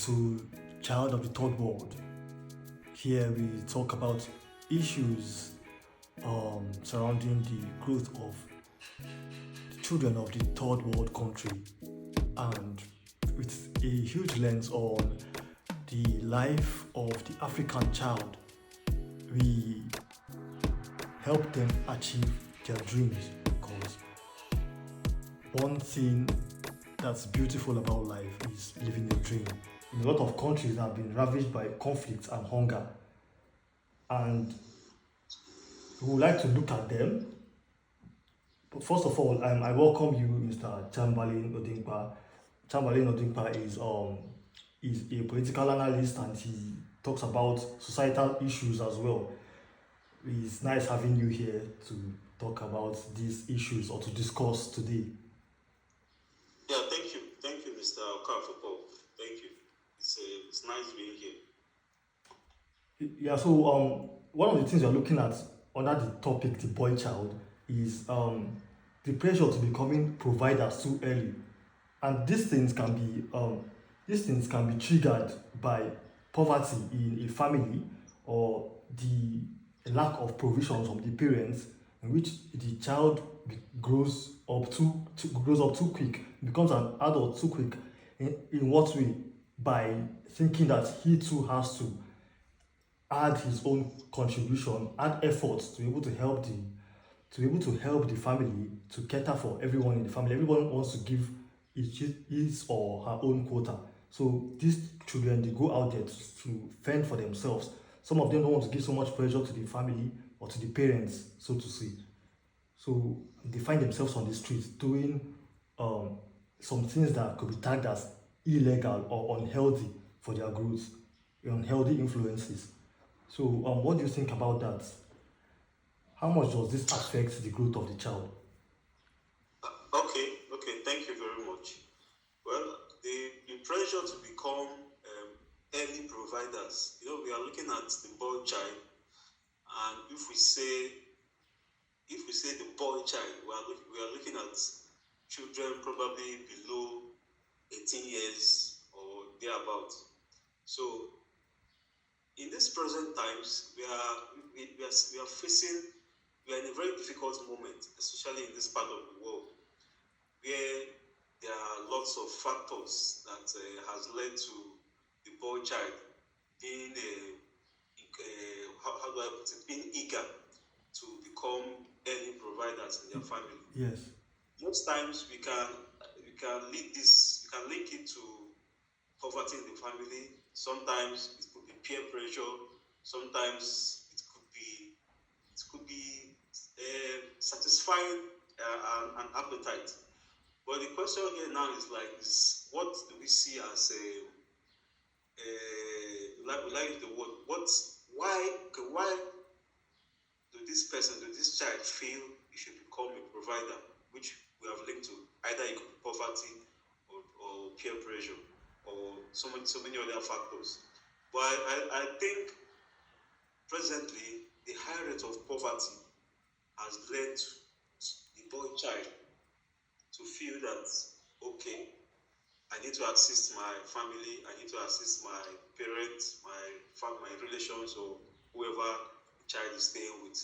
to Child of the Third World. Here we talk about issues surrounding the growth of the children of the third world country, and with a huge lens on the life of the African child. We help them achieve their dreams, because one thing that's beautiful about life is living a dream. A lot of countries have been ravaged by conflict and hunger, and we would like to look at them. But first of all, I welcome you, Mr. Chamberlain Odingba. Chamberlain Odingba is a political analyst, and he talks about societal issues as well. It's nice having you here to talk about these issues or to discuss today. Yeah, thank you, Mr. Okafor. Thank you. It's nice being here. Yeah, so one of the things you're looking at under the topic, the boy child, is the pressure to becoming providers too early, and these things can be triggered by poverty in a family, or the lack of provision from the parents, in which the child grows up too quick, becomes an adult too quick. In what way? By thinking that he too has to add his own contribution, add efforts to be able to help the family, to cater for everyone in the family. Everyone wants to give his or her own quota. So these children, they go out there to fend for themselves. Some of them don't want to give so much pressure to the family or to the parents, so to say. So they find themselves on the streets doing some things that could be tagged as illegal or unhealthy for their growth, unhealthy influences. So what do you think about that? How much does this affect the growth of the child? Okay, thank you very much. Well, the pressure to become early providers, we are looking at the boy child, and if we say the boy child, we are looking at children probably below 18 years or thereabout. So in these present times, we are in a very difficult moment, especially in this part of the world, where there are lots of factors that has led to the boy child being how do I put it, being eager to become early providers in their family. Yes. Most times we can link it to poverty in the family. Sometimes it could be peer pressure. Sometimes it could be satisfying an appetite. But the question here now is what do we see as like the word? Why do this child feel he should become a provider, which we have linked to either it could be poverty or peer pressure or so many other factors. But I think presently the high rate of poverty has led the boy child to feel that, okay, I need to assist my family, I need to assist my parents, my relations, or whoever the child is staying with.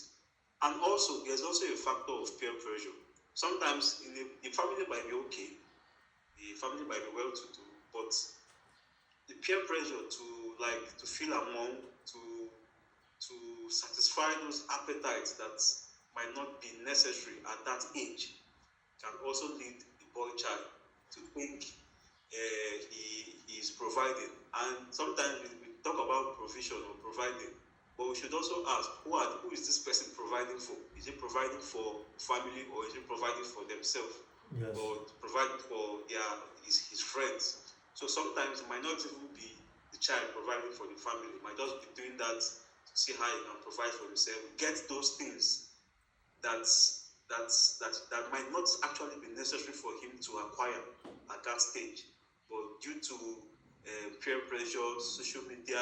And also, there's also a factor of peer pressure. Sometimes the family might be okay, the family might be well-to-do, but the peer pressure to feel among, to satisfy those appetites that might not be necessary at that age can also lead the boy child to think he is providing. And sometimes we talk about provision or providing, but we should also ask, who is this person providing for? Is he providing for family, or is he providing for themselves? Yes. Or providing for his friends? So sometimes it might not even be the child providing for the family. It might just be doing that to see how he can provide for himself, get those things that might not actually be necessary for him to acquire at that stage, but due to peer pressure, social media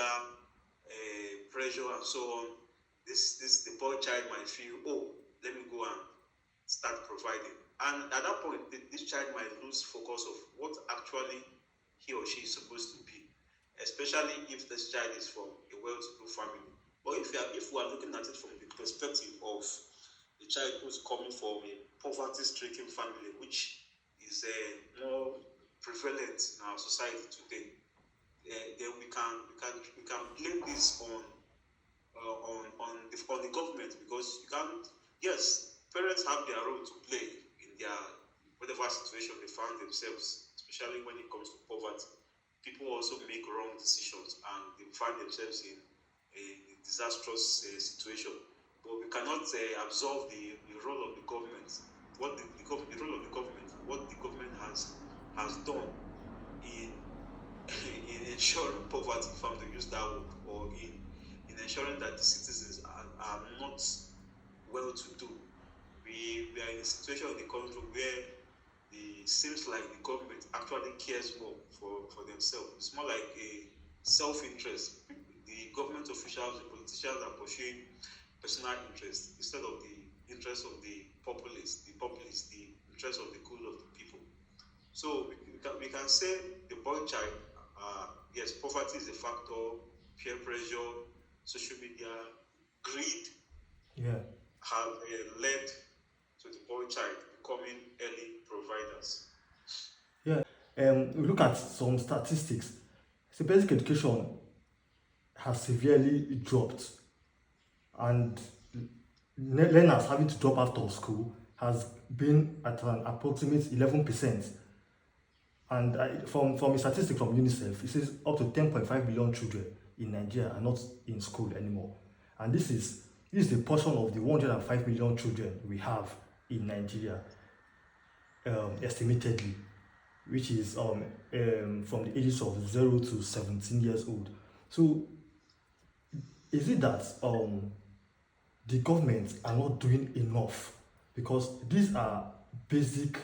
pressure, and so on, the boy child might feel, let me go and start providing, and at that point, this child might lose focus of what actually he or she is supposed to be. especially if this child is from a well-to-do family. But if we are looking at it from the perspective of a child who's coming from a poverty-stricken family, which is more prevalent in our society today, then we can blame this on the government, because you can't. Yes, parents have their role to play in their whatever situation they found themselves, especially when it comes to poverty. People also make wrong decisions and they find themselves in a disastrous situation. But we cannot absolve the role of the government, the role of the government, what the government has done in in ensuring poverty, if I'm to use that word, or in ensuring that the citizens are not well to do. We are in a situation in the country where it seems like the government actually cares more for themselves. It's more like a self-interest. The government officials, the politicians are pursuing personal interest instead of the interest of the populace, the interest of the good of the people. So we can say the boy child, yes, poverty is a factor, peer pressure, social media, greed Yeah. have led to the boy child becoming early providers. Yeah. We look at some statistics. So basic education has severely dropped, and learners having to drop out of school has been at an approximate 11%. And from a statistic from UNICEF, it says up to 10.5 million children in Nigeria are not in school anymore. And this is the portion of the 105 million children we have in Nigeria, estimatedly, which is from the ages of 0 to 17 years old. So is it that the government are not doing enough? Because these are basic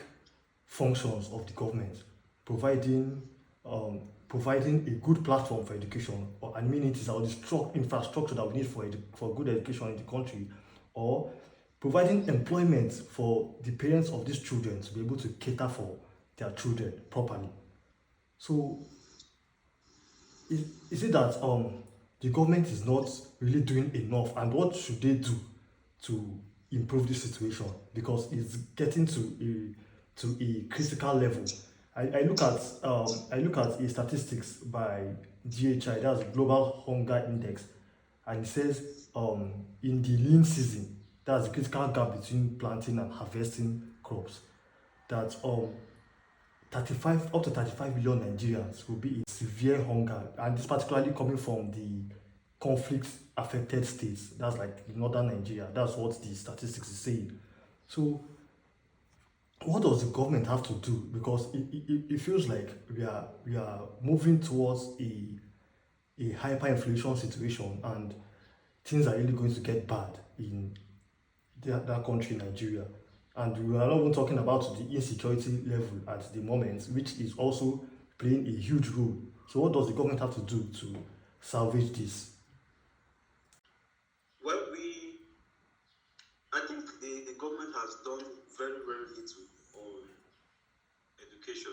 functions of the government, providing providing a good platform for education or amenities or the infrastructure that we need for good education in the country, or providing employment for the parents of these children to be able to cater for their children properly. So is it that the government is not really doing enough, and what should they do to improve this situation? Because it's getting to a critical level. I look at a statistics by GHI, that's Global Hunger Index, and it says in the lean season, that's the critical gap between planting and harvesting crops, that 35 up to 35 million Nigerians will be in severe hunger, and this particularly coming from the conflict affected states. That's like northern Nigeria. That's what the statistics is saying. So what does the government have to do? Because it feels like we are moving towards a hyperinflation situation, and things are really going to get bad in that country, Nigeria. And we are not even talking about the insecurity level at the moment, which is also playing a huge role. So what does the government have to do to salvage this? Well, I think the government has done very, very little on education.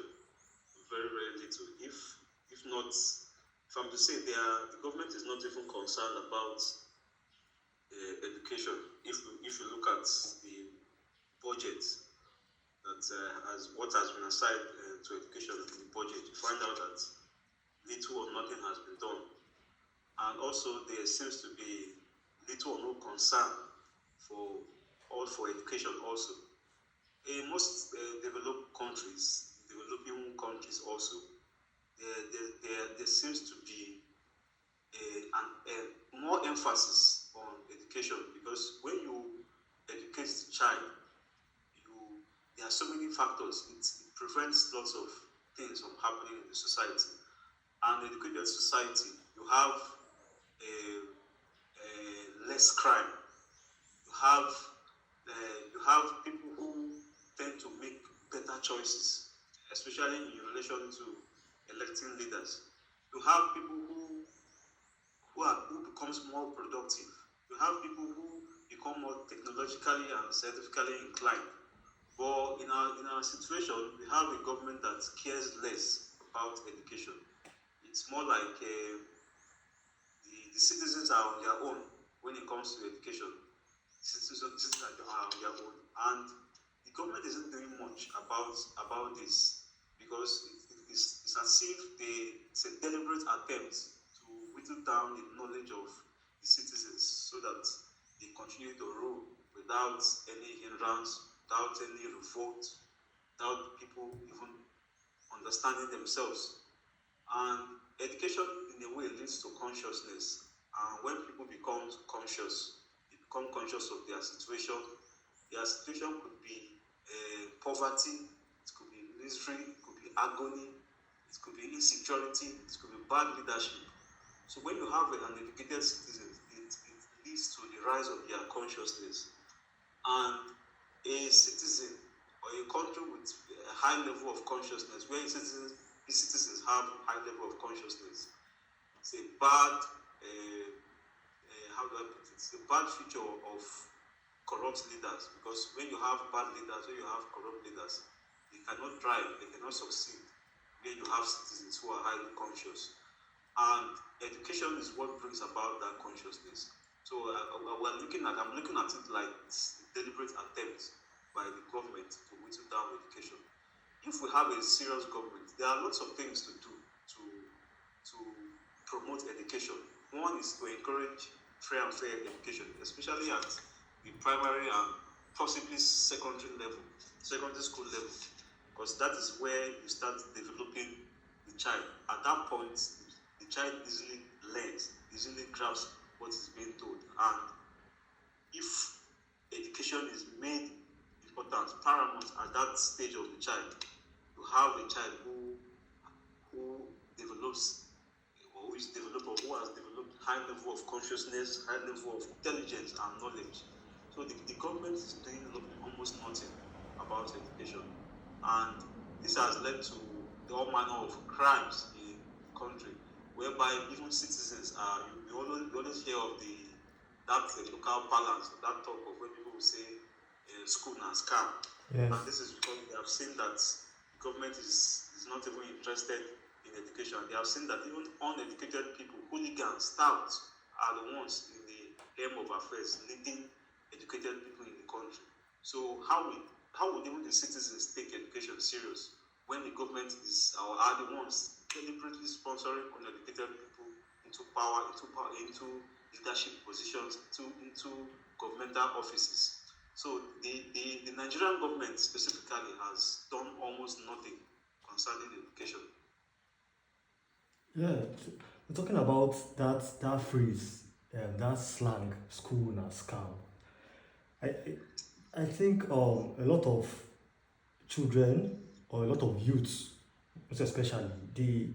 Very, very little. If not, if I'm to say the government is not even concerned about education. If you look at the budget that as what has been assigned to education in the budget, you find out that little or nothing has been done. And also there seems to be little or no concern for education also. In most developed countries, developing countries also, there seems to be a more emphasis on education, because when you educate the child, there are so many factors. It prevents lots of things from happening in the society. And educated society, you have less crime. You have people who tend to make better choices, especially in relation to electing leaders. You have people who becomes more productive. You have people who become more technologically and scientifically inclined. But in our situation, we have a government that cares less about education. It's more like the citizens are on their own when it comes to education. Citizens are on their own, and the government isn't doing much about this because it's as if it's a deliberate attempt to whittle down the knowledge of the citizens so that they continue to rule without any hindrance, without any revolt, without people even understanding themselves. And education, in a way, leads to consciousness. And when people become conscious, they become conscious of their situation. Their situation could be poverty, it could be misery, it could be agony, it could be insecurity, it could be bad leadership. So when you have an educated citizen, it leads to the rise of their consciousness. And a citizen or a country with a high level of consciousness, where citizens have a high level of consciousness, it's a bad, how do I put it? It's a bad feature of corrupt leaders, because when you have bad leaders, when you have corrupt leaders, they cannot drive, they cannot succeed. When you have citizens who are highly conscious, and education is what brings about that consciousness. So I'm looking at it like it's a deliberate attempt by the government to whittle down education. If we have a serious government, there are lots of things to do to promote education. One is to encourage free and fair education, especially at the primary and possibly secondary school level, because that is where you start developing the child. At that point, the child easily learns, easily grasps what is being told. And if education is made important, paramount at that stage of the child, you have a child who develops, or who has developed high level of consciousness, high level of intelligence and knowledge. So the government is doing almost nothing about education, and this has led to all manner of crimes in the country, whereby even citizens are. You always hear of that local balance, that talk of when people will say school and scam. Yes. And this is because they have seen that the government is not even interested in education. They have seen that even uneducated people, hooligans, touts, are the ones in the helm of affairs, leading educated people in the country. So how would even the citizens take education serious when the government are the ones deliberately sponsoring uneducated people into power, into leadership positions, into governmental offices? So the Nigerian government specifically has done almost nothing concerning education. Yeah, we're talking about that phrase, that slang, school and scam. I think a lot of children or a lot of youths, most especially, they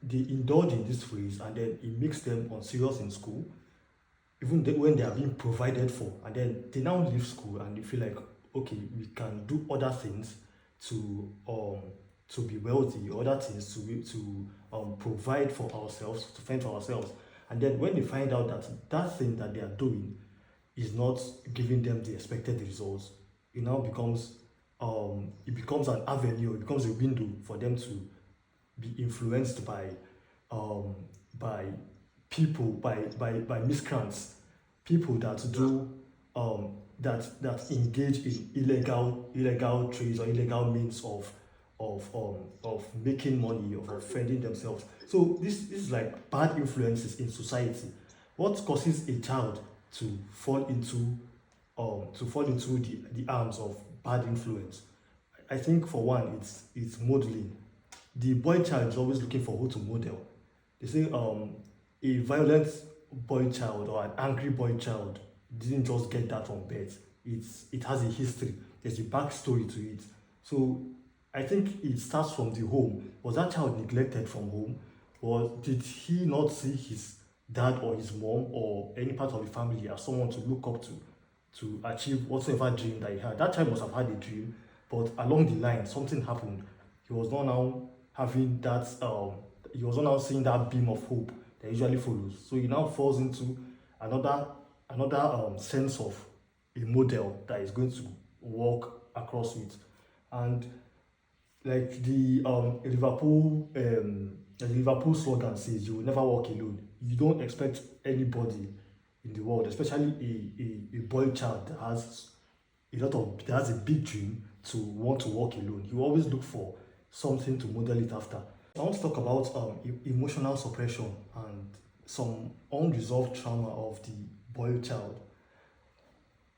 indulge in this phrase, and then it makes them unserious in school, even when they are being provided for, and then they now leave school and they feel like, okay, we can do other things to be wealthy, other things to provide for ourselves, to fend for ourselves. And then when they find out that thing that they are doing is not giving them the expected results, it now becomes an avenue, it becomes a window for them to be influenced by people, by miscreants, people that do that engage in illegal trades or illegal means of making money, of fending themselves. So this is like bad influences in society. What causes a child to fall into the arms of bad influence? I think for one, it's modeling. The boy child is always looking for who to model. They say a violent boy child or an angry boy child didn't just get that from birth. It has a history. There's a backstory to it. So I think it starts from the home. Was that child neglected from home? Or did he not see his dad or his mom or any part of the family as someone to look up to achieve whatsoever dream that he had? That child must have had a dream, but along the line, something happened. He was not now having that, he was not now seeing that beam of hope that usually follows. So he now falls into another sense of a model that is going to walk across with. And like the Liverpool the Liverpool slogan says, "You will never walk alone." You don't expect anybody in the world, especially a boy child that has a big dream, to want to walk alone. You always look for something to model it after. I want to talk about emotional suppression and some unresolved trauma of the boy child.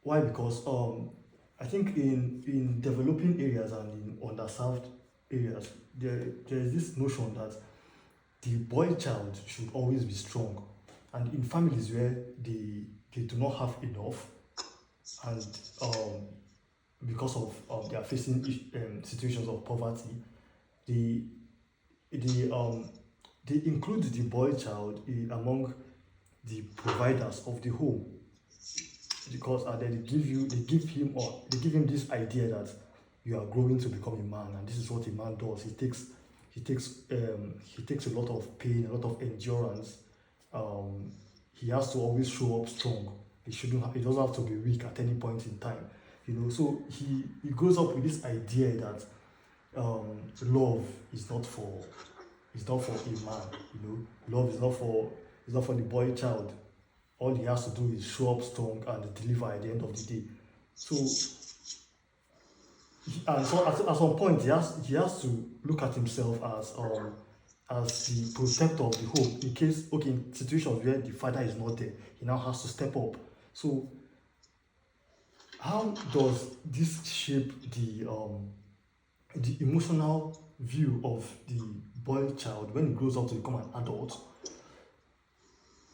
Why? Because I think in developing areas and in underserved areas, there is this notion that the boy child should always be strong, and in families where they do not have enough, and because of they are facing situations of poverty, they they they include the boy child among the providers of the home, because then they give him this idea that you are growing to become a man, and this is what a man does. He takes a lot of pain, a lot of endurance. He has to always show up strong. He doesn't have to be weak at any point in time. So he grows up with this idea that love is not for a man. Love is not for the boy child. All he has to do is show up strong and deliver at the end of the day. So, at some point, he has to look at himself as the protector of the home. In case, okay, in situations where the father is not there, he now has to step up. So, how does this shape the emotional view of the boy child when he grows up to become an adult?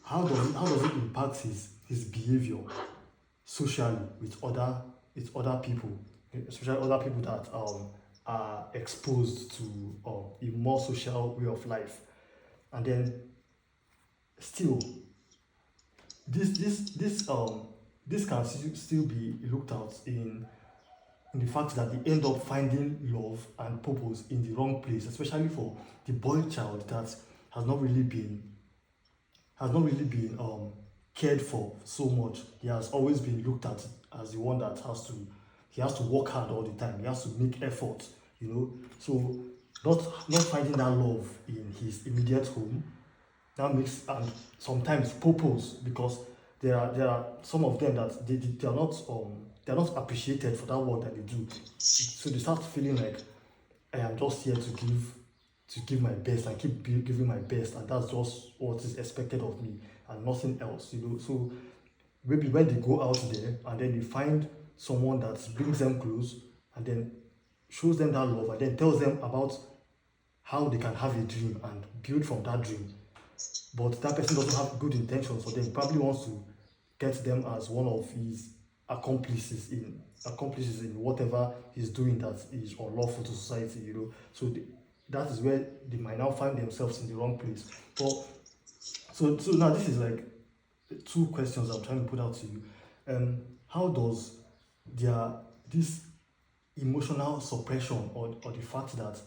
How does it impact his behavior socially with other people, especially other people that are exposed to a more social way of life? And then still, this can still be looked at in the fact that they end up finding love and purpose in the wrong place, especially for the boy child that has not really been cared for so much. He has always been looked at as the one that has to work hard all the time. He has to make effort, So not finding that love in his immediate home, that makes, and sometimes purpose, because there are some of them that they are not appreciated for that work that they do. So they start feeling like, I am just here to give my best and giving my best, and that's just what is expected of me and nothing else. So maybe when they go out there and then they find someone that brings them close and then shows them that love and then tells them about how they can have a dream and build from that dream, but that person doesn't have good intentions for them. He probably wants to get them as one of his accomplices in whatever he's doing that is unlawful to society. So that is where they might now find themselves in the wrong place. But so now this is like two questions I'm trying to put out to you. How does this emotional suppression, or the fact that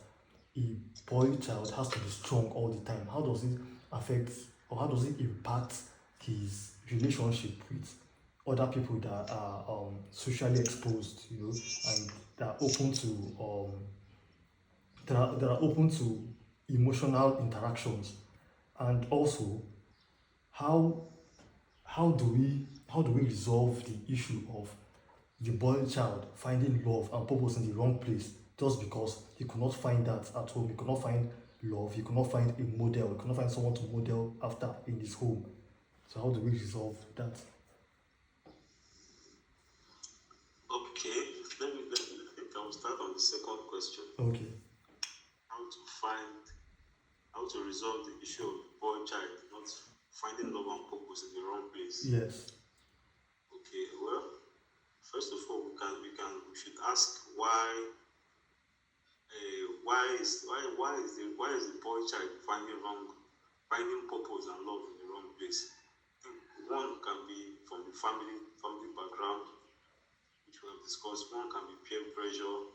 a boy child has to be strong all the time, how does it affect, or how does it impact his relationship with other people that are socially exposed, and that are open to that are open to emotional interactions? And also, how how do we resolve the issue of the boy child finding love and purpose in the wrong place, just because he could not find that at home? He could not find love, he could not find a model, he could not find someone to model after in his home. So how do we resolve that? Okay, I think I will start on the second question. Okay. How to resolve the issue of the boy child not finding love and purpose in the wrong place. Yes. Okay, well, first of all, we should ask why is the boy child finding purpose and love in the wrong place. I think one can be from the family background, which we have discussed. One can be peer pressure,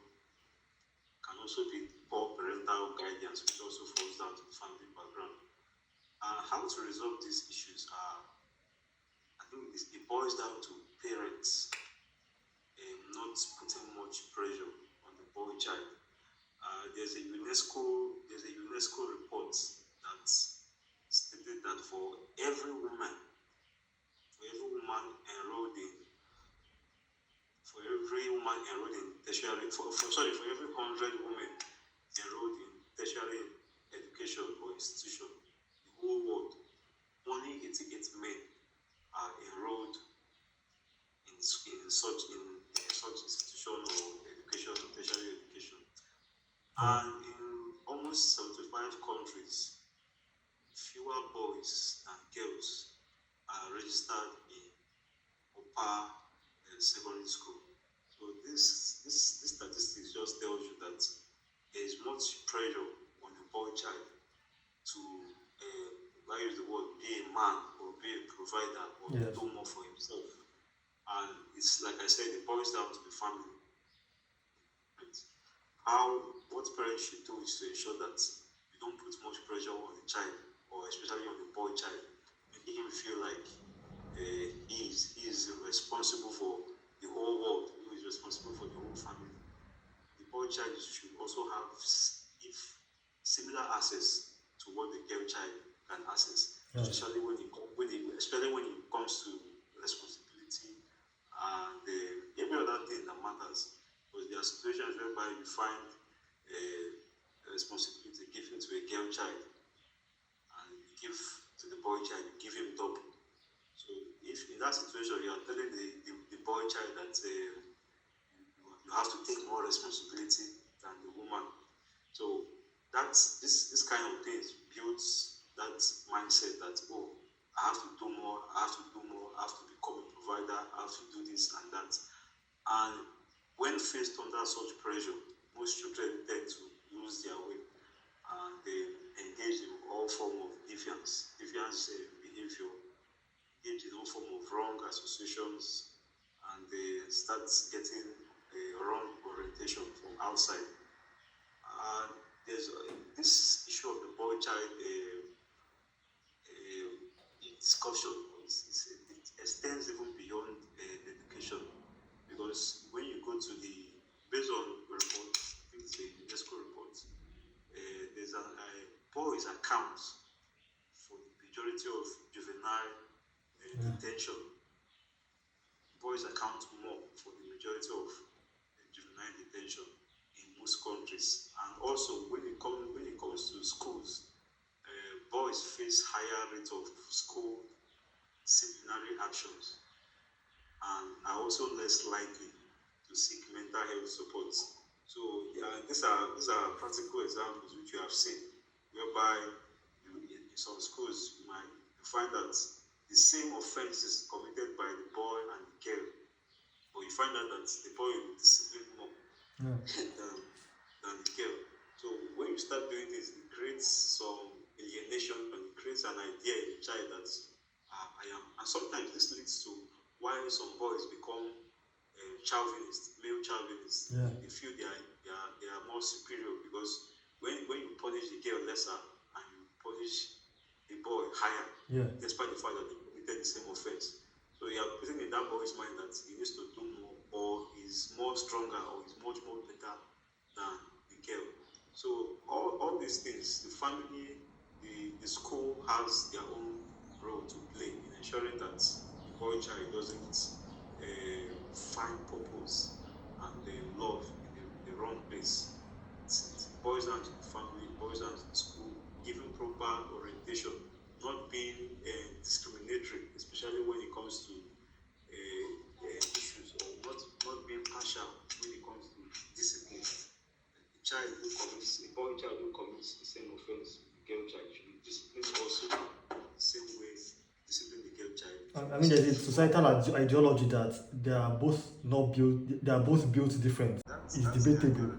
can also be poor parental guidance, which also falls down to the family background. How to resolve these issues I think it boils down to parents not putting much pressure on the boy child. There's a UNESCO report stated that for every woman enrolled in tertiary, for every 100 women enrolled in tertiary education or institution, the whole world, only 88 men are enrolled in such institution or education, or tertiary education. And in almost 75 countries, fewer boys than girls are registered in upper secondary school. So this statistics just tells you that there is much pressure on a boy child to, I use the word, be a man or be a provider or do more for himself. And it's like I said, it boils down to the family. What parents should do is to ensure that you don't put much pressure on the child, or especially on the boy child, making him feel like he is responsible for the whole world, he is responsible for the whole family. The boy child should also have similar access to what the girl child can access, especially when it comes to responsibility and every other thing that matters. Because there are situations whereby you find a responsibility given to a girl child, and you give to the boy child, you give him double. So if in that situation you are telling the boy child that you have to take more responsibility than the woman, so that's this kind of things builds that mindset that, oh, I have to do more, I have to become a provider, I have to do this and that. And when faced under such pressure, most children tend to lose their way, and they engage in all form of deviance behavior, engage in all form of wrong associations, and they start getting a wrong orientation from outside. And there's this issue of the boy child discussion. It extends even beyond education, because when you go to based on report, I think it's a UNESCO report, there's boys account for the majority of juvenile detention. Boys account more for the majority of juvenile detention in most countries. And also when it comes to schools, boys face higher rate of school disciplinary actions and are also less likely to seek mental health support. So these are practical examples which you have seen, whereby in some schools you find that the same offenses committed by the boy and the girl, but you find out that the boy will discipline more than the girl. So when you start doing this, it creates some alienation, and it creates an idea in the child that I am. And sometimes this leads to why some boys become male chauvinists. They feel they are more superior, because when you punish the girl lesser and you punish the boy higher, despite the fact that they committed the same offense. So you are putting in that boy's mind that he needs to do more, or is more stronger, or is much more better than the girl. So all these things, the family, the school has their own role to play in ensuring that the boy child doesn't find purpose and love in the wrong place. It boils down to the family, it boils down to the school, giving proper orientation, not being discriminatory, especially when it comes to issues, or not being partial when it comes to discipline. A boy child who commits the same offense, the girl child should be disciplined also the same way discipline the girl child. I mean, there's a societal ideology that they are both built different. It's debatable.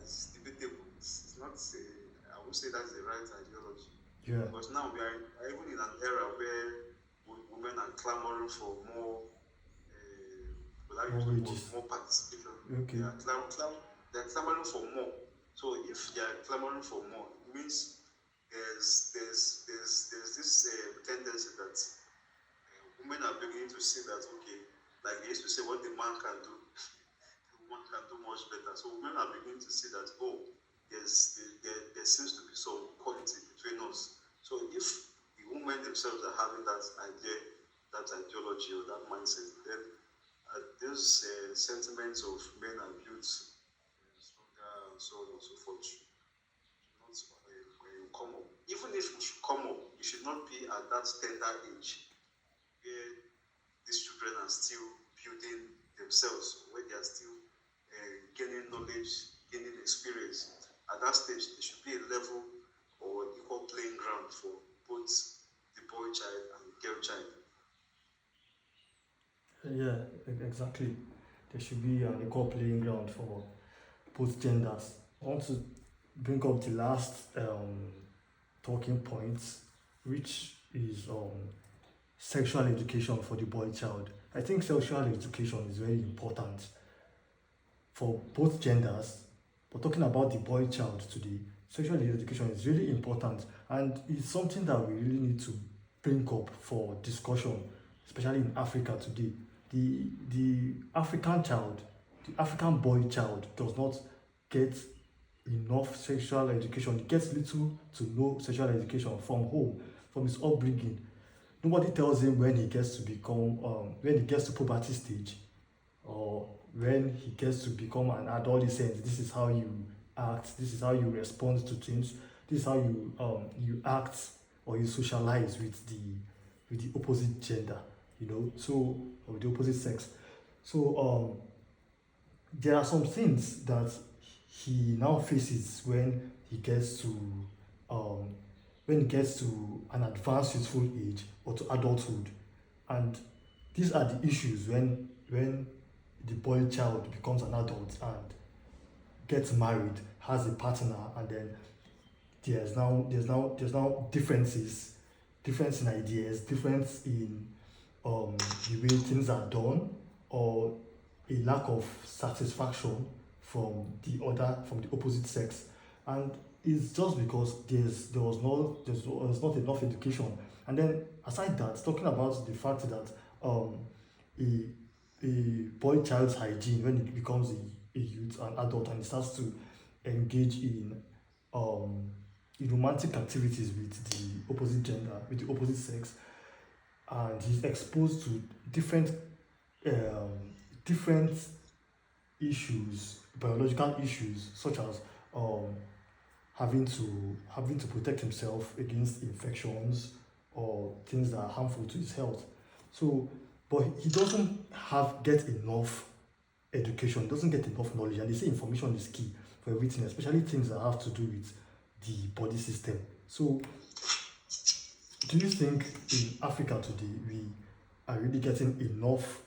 It's debatable. It's not. I would say that's the right ideology. Because now we are even in an era where women are clamoring for more participation. They are clamoring for more. So if they are clamoring for more, it means there's this tendency that women are beginning to see that, okay, like they used to say, what the man can do, the woman can do much better. So women are beginning to see that, oh, there seems to be some equality between us. So if the women themselves are having that idea, that ideology, or that mindset, then those sentiments of men are built stronger and so on and so forth. Not come up. Even if it should come up, it should not be at that tender age where these children are still building themselves, where they are still gaining knowledge, gaining experience. At that stage, there should be a level or equal playing ground for both the boy child and the girl child. Yeah, exactly. There should be an equal playing ground for both genders. I want to bring up the last talking point, which is sexual education for the boy child. I think sexual education is very important for both genders, but talking about the boy child today, sexual education is really important, and it's something that we really need to bring up for discussion, especially in Africa today. The African child, the African boy child does not get enough sexual education. He gets little to no sexual education from home, from his upbringing. Nobody tells him when he gets to become when he gets to puberty stage, or when he gets to become an adolescent. This is how you act, this is how you respond to things, this is how you act or you socialize with the opposite gender, so, or the opposite sex. So there are some things that he now faces um, when he gets to an advanced youthful age or to adulthood. And these are the issues when the boy child becomes an adult and gets married, has a partner, and then there's now difference in ideas, difference in the way things are done, or a lack of satisfaction from the opposite sex. And it's just because there was not enough education. And then aside that, talking about the fact that a a boy child's hygiene, when it becomes a youth, an adult, and he starts to engage um in romantic activities with the opposite gender, with the opposite sex, and he's exposed to um different issues, biological issues, such as um having to protect himself against infections or things that are harmful to his health. So, but he doesn't get enough education, doesn't get enough knowledge, and they say information is key for everything, especially things that have to do with the body system. So, do you think in Africa today we are really getting enough?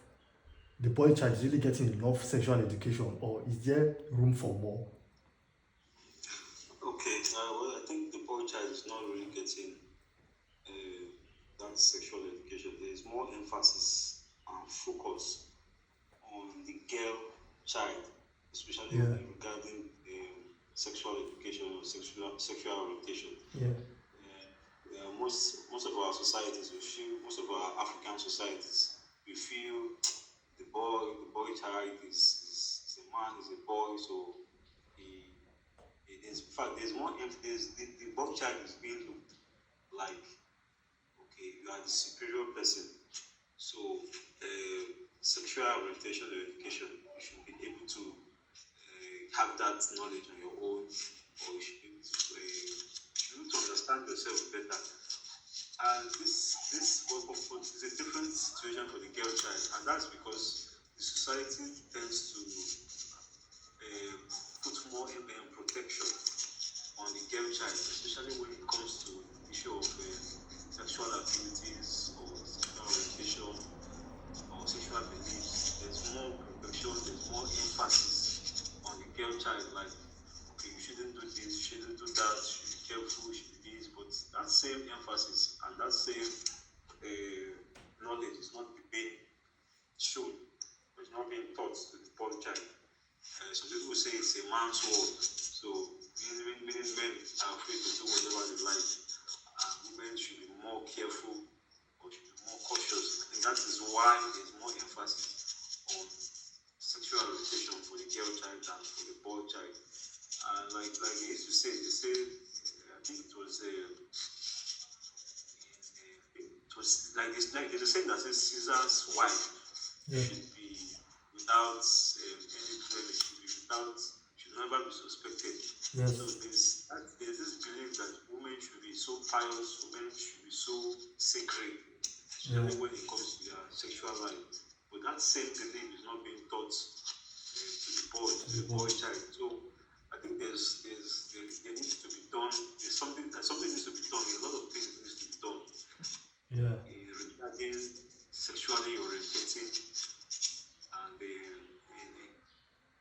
The boy child is really getting enough sexual education, or is there room for more? Okay, well, I think the boy child is not really getting that sexual education. There is more emphasis and focus on the girl child, especially Yeah, regarding sexual education or sexual orientation. yeah, Most of our societies, most of our African societies, we feel the boy child is a man, is a boy, so he, in fact, there's more emphasis. The boy child is being looked like, okay, you are the superior person. So, sexual orientation or education, you should be able to have that knowledge on your own, or you should be able to understand yourself better. And this is a different situation for the girl child, and that's because the society tends to put more protection on the girl child, especially when it comes to the issue of sexual activities or sexual orientation or sexual beliefs. There's more protection, there's more emphasis on the girl child, like, okay, you shouldn't do this, you shouldn't do that, you should be careful, you should be this. But that same emphasis and that same knowledge is not being shown, it's not being taught to the boy child. Some people say it's a man's world, so meaning men are free to do whatever they like, and women should be more careful or should be more cautious. And that is why there's more emphasis on sexual orientation for the girl child than for the boy child. And like they used to say, I think it was there's a saying that says Caesar's wife Yeah. should be without any blemish, should never be suspected. Yes. So there's this belief that women should be so pious, women should be so sacred, especially when it comes to their sexual life. But that same belief is not being taught to the boy child. So I think there needs to be done. Something needs to be done. A lot of things needs to be done. Yeah. Regarding sexually orientating and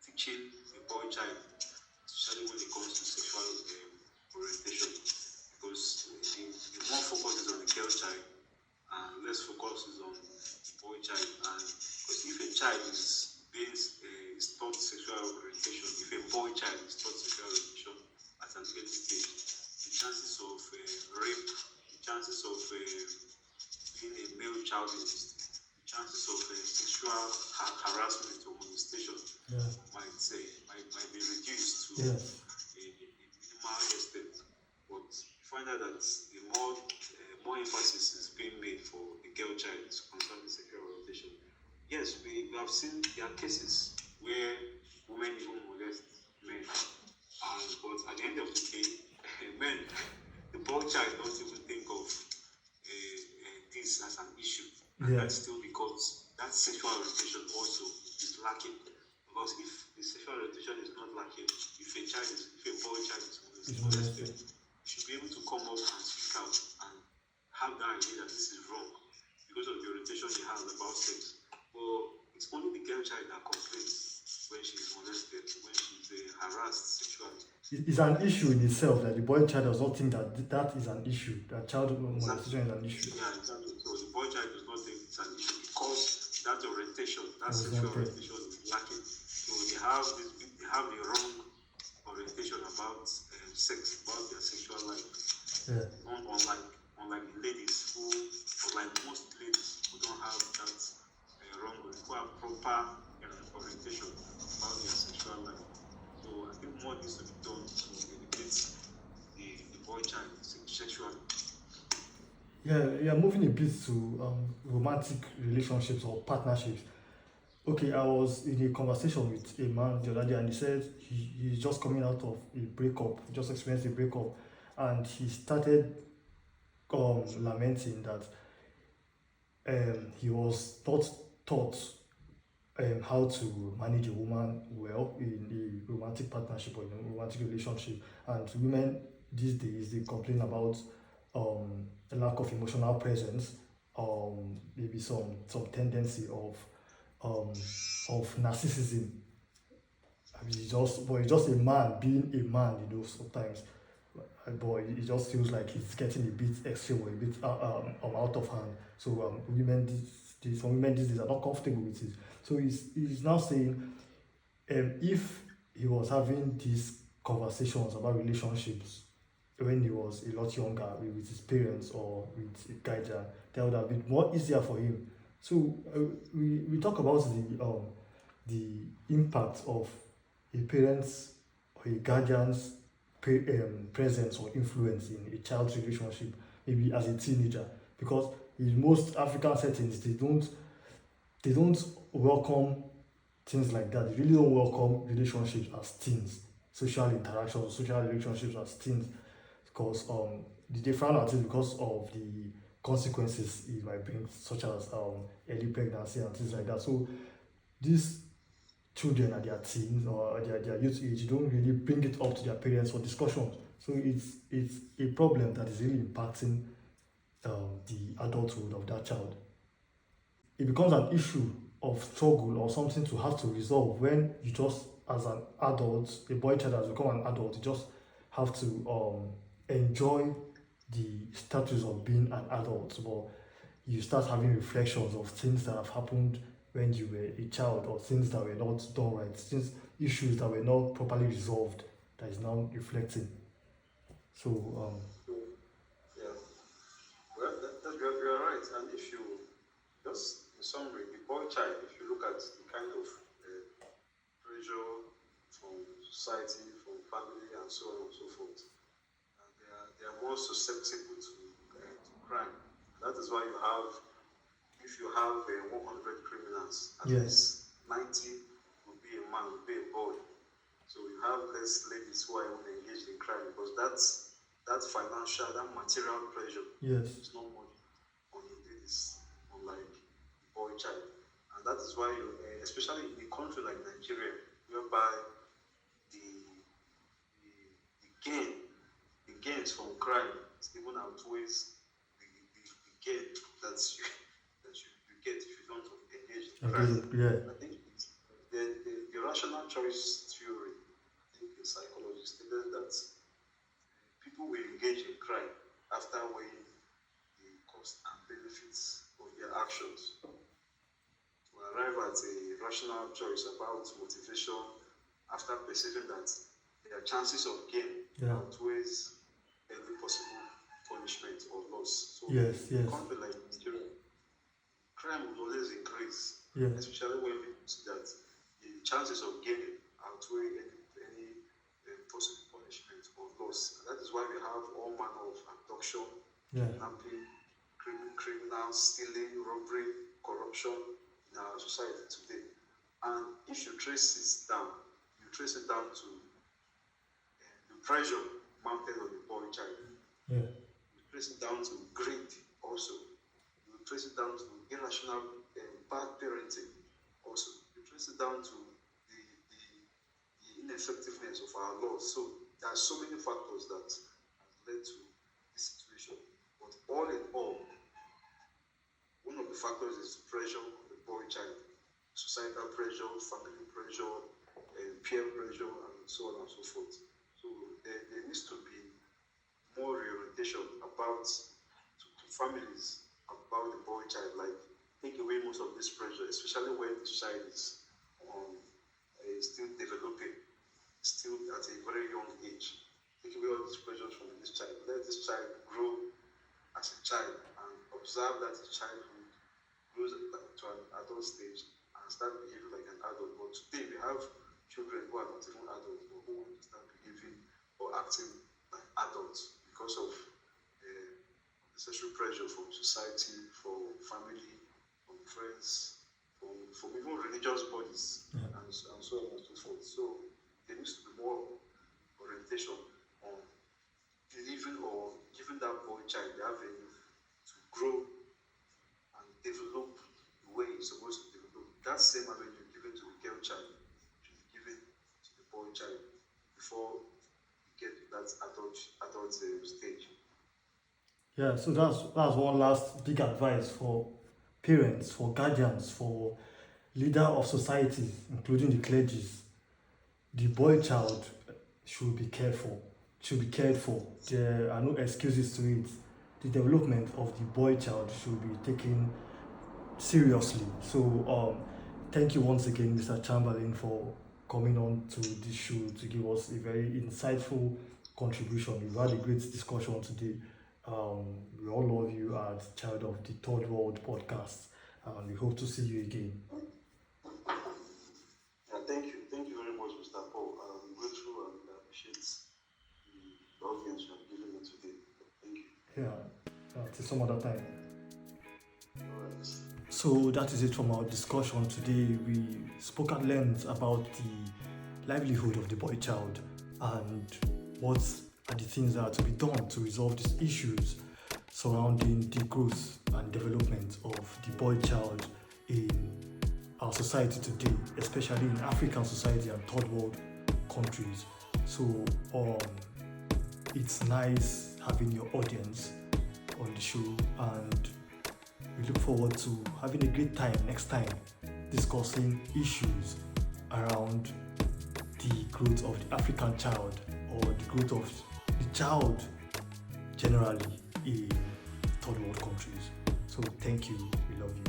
teaching the boy child, especially when it comes to sexual orientation, because the more focus is on the girl child and less focus is on the boy child. And because if a child is taught sexual orientation, if a boy child is taught sexual orientation at an early stage, the chances of rape, the chances of being a male chauvinist, the chances of sexual harassment or molestation might be reduced to a minimal extent. But you find out that the more emphasis is being made for the girl child concerning sexual orientation. Yes, we have seen there are cases where women even molest men, but at the end of the day, men, the boy child don't even think of this as an issue. And that's still because that sexual orientation also is lacking. Because if the sexual orientation is not lacking, if a boy child is molested, you should be able to come up and speak out and have that idea that this is wrong because of the orientation you have about sex. But it's only the girl child that complains when she's molested, when she's harassed sexually. It's an issue in itself that the boy child does not think that is an issue, that child molestation is an issue. Yeah, exactly. So the boy child does not think it's an issue because that orientation, that sexual orientation is lacking. So they have the wrong orientation about sex, about their sexual life. Yeah. Unlike the ladies like most ladies who don't have that wrong, who have proper orientation about their sexual life. So I think more needs to be done to educate the boy child sexually. Yeah, moving a bit to romantic relationships or partnerships. Okay, I was in a conversation with a man the other day, and he said he's just coming out of a breakup, just experienced a breakup, and he started lamenting that he was not taught how to manage a woman well in a romantic partnership or in a romantic relationship. And women these days, they complain about the lack of emotional presence, maybe some tendency of narcissism. I mean, it's just a man being a man, sometimes. But it just feels like it's getting a bit extreme or a bit out of hand. So some women these days are not comfortable with it. So he's now saying, if he was having these conversations about relationships when he was a lot younger with his parents or with a guardian, that would have been more easier for him. So we talk about the impact of a parent's or a guardian's presence or influence in a child's relationship, maybe as a teenager, because in most African settings they don't welcome things like that. They really don't welcome relationships as teens, social interactions, social relationships as teens, because they found out because of the consequences it might bring, such as early pregnancy and things like that. So these children at their teens or their youth age don't really bring it up to their parents for discussion. So it's a problem that is really impacting the adulthood of that child. It becomes an issue of struggle or something to have to resolve when you just, as an adult, a boy child has become an adult, you just have to enjoy the status of being an adult, but you start having reflections of things that have happened when you were a child, or things that were not done right, things, issues that were not properly resolved, that is now reflecting. So yeah, well, you're right. And if you just in summary, the boy child, if you look at the kind of pressure from society, from family, and so on and so forth. And they are more susceptible to crime. That is why if you have 100 criminals, at least 90 will be a man, will be a boy. So you have less ladies who are even engaged in crime, because that financial, that material pressure is not much on the ladies, unlike the boy child. And that is why, especially in a country like Nigeria, whereby the gains from crime even outweighs the gain that you get if you don't engage in crime. I think the rational choice theory, I think the psychologist stated that people will engage in crime after weighing the cost and benefits of their actions to arrive at a rational choice about motivation after perceiving that their chances of gain outweighs every possible punishment or loss. So in a country like Nigeria, crime will always increase, especially when people see that the chances of gaining outweigh any possible punishment or loss. And that is why we have all manner of abduction, kidnapping, criminals, stealing, robbery, corruption in our society today. And if you trace it down to the pressure mounted on the boy child. You trace it down to greed also. You trace it down to irrational bad parenting also. You trace it down to the ineffectiveness of our laws. So there are so many factors that have led to this situation. But all in all, one of the factors is pressure on the boy child. Societal pressure, family pressure, peer pressure, and so on and so forth. So there needs to be more reorientation to families about the boy child, like take away most of this pressure, especially when the child is still developing, still at a very young age. Take away all these pressures from this child. Let this child grow as a child and observe that his childhood grows to an adult stage and start behaving like an adult. But today we have children who are not even adults, but who want to start behaving or acting like adults because of necessary pressure from society, from family, from friends, from even religious bodies, and so on and so forth. So there needs to be more orientation on believing or giving that boy child the avenue to grow and develop the way he's supposed to develop. That same avenue given to the girl child should be given to the boy child before you get to that adult stage. Yeah, so that's one last big advice for parents, for guardians, for leader of societies, including the clergies. The boy child should be cared for. There are no excuses to it. The development of the boy child should be taken seriously. So thank you once again, Mr. Chamberlain, for coming on to this show to give us a very insightful contribution. We've had a great discussion today. We all love you as Child of the Third World podcast, and we hope to see you again. Yeah, thank you very much, Mr. Paul. I'm grateful and appreciate the audience you have given me today. Thank you. Yeah, till some other time. All right. So that is it from our discussion today. We spoke at length about the livelihood of the boy child and what are the things that are to be done to resolve these issues surrounding the growth and development of the boy child in our society today, especially in African society and third world countries. So it's nice having your audience on the show, and we look forward to having a great time next time discussing issues around the growth of the African child or the growth of the child generally in third world countries. So thank you, we love you.